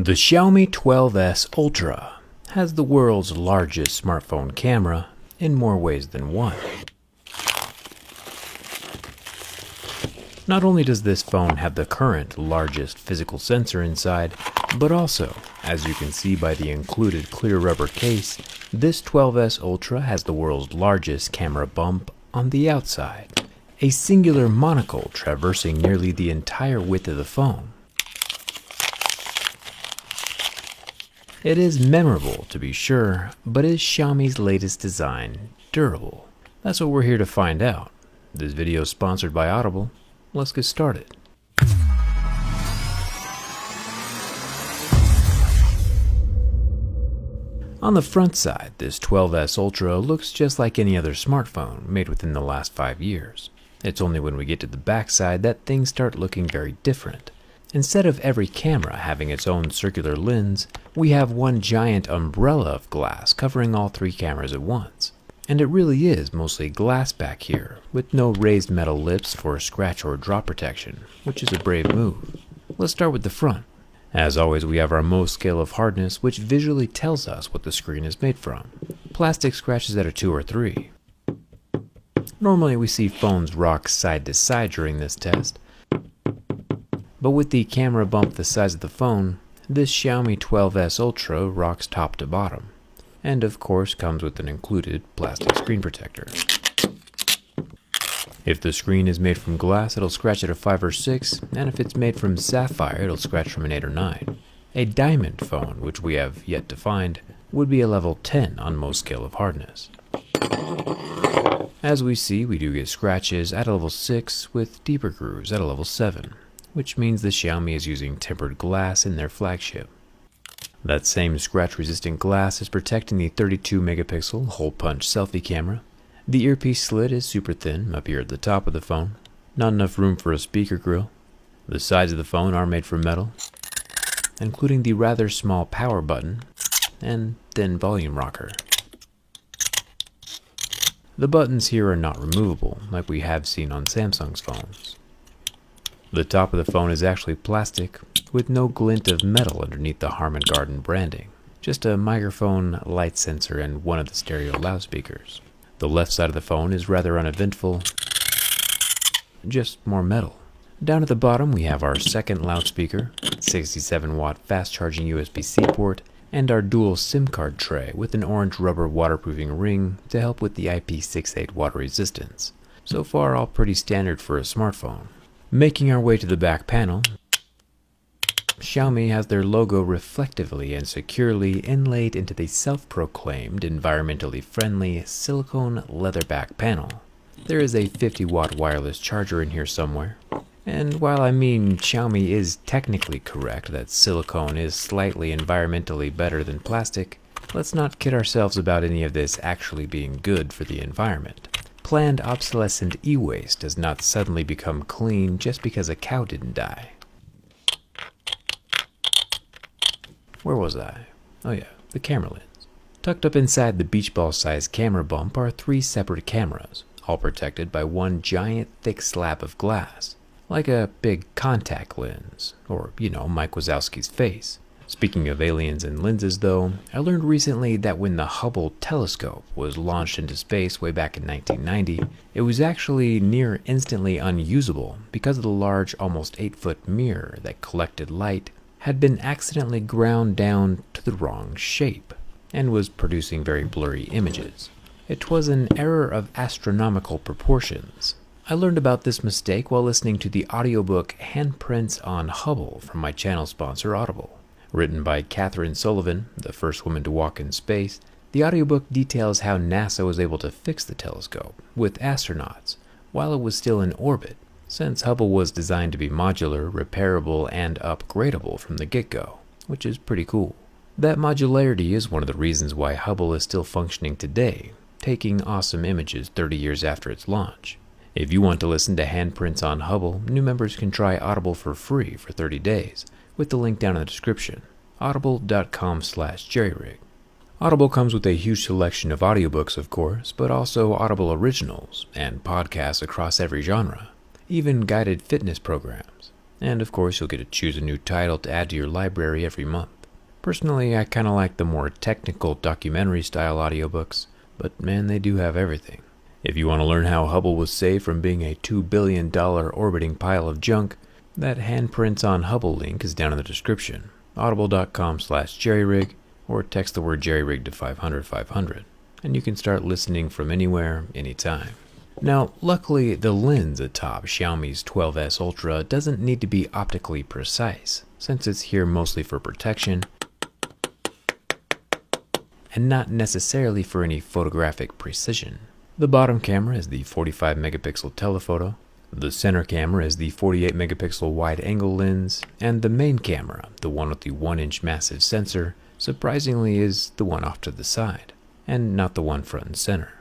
The Xiaomi 12S Ultra has the world's largest smartphone camera in more ways than one. Not only does this phone have the current largest physical sensor inside, but also, as you can see by the included clear rubber case, this 12S Ultra has the world's largest camera bump on the outside, a singular monocle traversing nearly the entire width of the phone. It is memorable, to be sure, but is Xiaomi's latest design durable? That's what we're here to find out. This video is sponsored by Audible. Let's get started. On the front side, this 12S Ultra looks just like any other smartphone made within the last 5 years. It's only when we get to the back side that things start looking very different. Instead of every camera having its own circular lens, we have one giant umbrella of glass covering all 3 cameras at once. And it really is mostly glass back here, with no raised metal lips for scratch or drop protection, which is a brave move. Let's start with the front. As always, we have our Mohs scale of hardness, which visually tells us what the screen is made from. Plastic scratches at a 2 or 3. Normally we see phones rock side to side during this test, but with the camera bump the size of the phone, this Xiaomi 12S Ultra rocks top to bottom, and of course comes with an included plastic screen protector. If the screen is made from glass, it'll scratch at a 5 or 6, and if it's made from sapphire, it'll scratch from an 8 or 9. A diamond phone, which we have yet to find, would be a level 10 on Mohs scale of hardness. As we see, we do get scratches at a level 6 with deeper grooves at a level 7, which means the Xiaomi is using tempered glass in their flagship. That same scratch-resistant glass is protecting the 32-megapixel hole-punch selfie camera. The earpiece slit is super thin up here at the top of the phone, not enough room for a speaker grill. The sides of the phone are made from metal, including the rather small power button and thin volume rocker. The buttons here are not removable, like we have seen on Samsung's phones. The top of the phone is actually plastic, with no glint of metal underneath the Harman Kardon branding, just a microphone, light sensor, and one of the stereo loudspeakers. The left side of the phone is rather uneventful, just more metal. Down at the bottom we have our second loudspeaker, 67-watt fast-charging USB-C port, and our dual SIM card tray with an orange rubber waterproofing ring to help with the IP68 water resistance. So far all pretty standard for a smartphone. Making our way to the back panel, Xiaomi has their logo reflectively and securely inlaid into the self-proclaimed environmentally friendly silicone leather back panel. There is a 50-watt wireless charger in here somewhere. And while I mean Xiaomi is technically correct that silicone is slightly environmentally better than plastic, let's not kid ourselves about any of this actually being good for the environment. Planned obsolescent e-waste does not suddenly become clean just because a cow didn't die. Where was I? Oh yeah, the camera lens. Tucked up inside the beach ball-sized camera bump are 3 separate cameras, all protected by one giant thick slab of glass, like a big contact lens, or, Mike Wazowski's face. Speaking of aliens and lenses though, I learned recently that when the Hubble telescope was launched into space way back in 1990, it was actually near instantly unusable because of the large almost 8-foot mirror that collected light had been accidentally ground down to the wrong shape and was producing very blurry images. It was an error of astronomical proportions. I learned about this mistake while listening to the audiobook Handprints on Hubble from my channel sponsor Audible. Written by Catherine Sullivan, the first woman to walk in space, the audiobook details how NASA was able to fix the telescope with astronauts while it was still in orbit, since Hubble was designed to be modular, repairable, and upgradable from the get-go, which is pretty cool. That modularity is one of the reasons why Hubble is still functioning today, taking awesome images 30 years after its launch. If you want to listen to Handprints on Hubble, new members can try Audible for free for 30 days, with the link down in the description, audible.com/jerryrig. Audible comes with a huge selection of audiobooks, of course, but also Audible originals and podcasts across every genre, even guided fitness programs. And of course, you'll get to choose a new title to add to your library every month. Personally, I kinda like the more technical documentary-style audiobooks, but man, they do have everything. If you want to learn how Hubble was saved from being a $2 billion orbiting pile of junk, that Handprints on Hubble link is down in the description. Audible.com/jerryrig, or text the word jerryrig to 500-500, and you can start listening from anywhere, anytime. Now, luckily, the lens atop Xiaomi's 12S Ultra doesn't need to be optically precise, since it's here mostly for protection and not necessarily for any photographic precision. The bottom camera is the 45 megapixel telephoto, the center camera is the 48 megapixel wide-angle lens, and the main camera, the one with the 1-inch massive sensor, surprisingly is the one off to the side, and not the one front and center.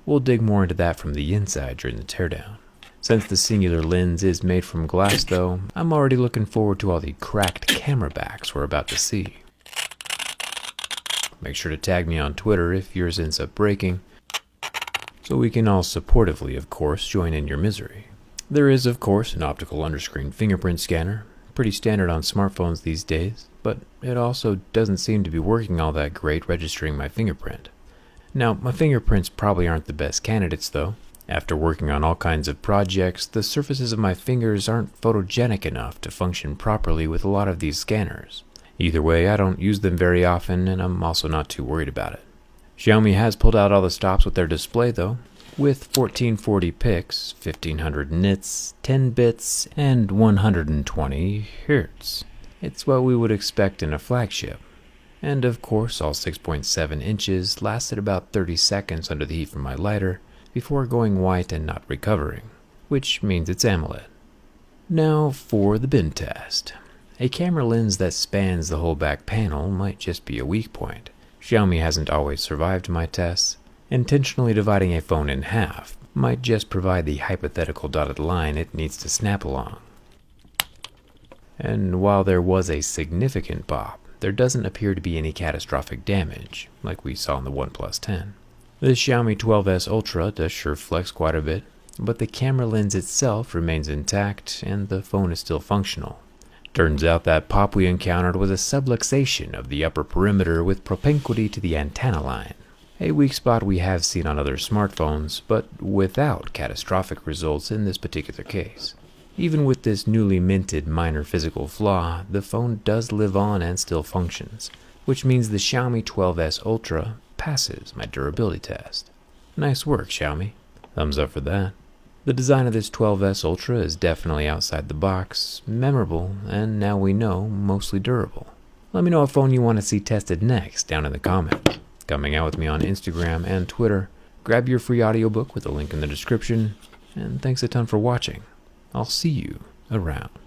We'll dig more into that from the inside during the teardown. Since the singular lens is made from glass though, I'm already looking forward to all the cracked camera backs we're about to see. Make sure to tag me on Twitter if yours ends up breaking, so we can all supportively, of course, join in your misery. There is, of course, an optical underscreen fingerprint scanner, pretty standard on smartphones these days, but it also doesn't seem to be working all that great registering my fingerprint. Now, my fingerprints probably aren't the best candidates though. After working on all kinds of projects, the surfaces of my fingers aren't photogenic enough to function properly with a lot of these scanners. Either way, I don't use them very often, and I'm also not too worried about it. Xiaomi has pulled out all the stops with their display though, with 1440 pics, 1500 nits, 10 bits, and 120 Hz. It's what we would expect in a flagship. And of course, all 6.7 inches lasted about 30 seconds under the heat from my lighter before going white and not recovering, which means it's AMOLED. Now for the bin test. A camera lens that spans the whole back panel might just be a weak point. Xiaomi hasn't always survived my tests. Intentionally dividing a phone in half might just provide the hypothetical dotted line it needs to snap along. And while there was a significant pop, there doesn't appear to be any catastrophic damage, like we saw in the OnePlus 10. The Xiaomi 12S Ultra does sure flex quite a bit, but the camera lens itself remains intact and the phone is still functional. Turns out that pop we encountered was a subluxation of the upper perimeter with propinquity to the antenna line, a weak spot we have seen on other smartphones, but without catastrophic results in this particular case. Even with this newly minted minor physical flaw, the phone does live on and still functions, which means the Xiaomi 12S Ultra passes my durability test. Nice work, Xiaomi. Thumbs up for that. The design of this 12S Ultra is definitely outside the box, memorable, and now we know, mostly durable. Let me know what phone you want to see tested next down in the comments. Come hang out with me on Instagram and Twitter. Grab your free audiobook with a link in the description, and thanks a ton for watching. I'll see you around.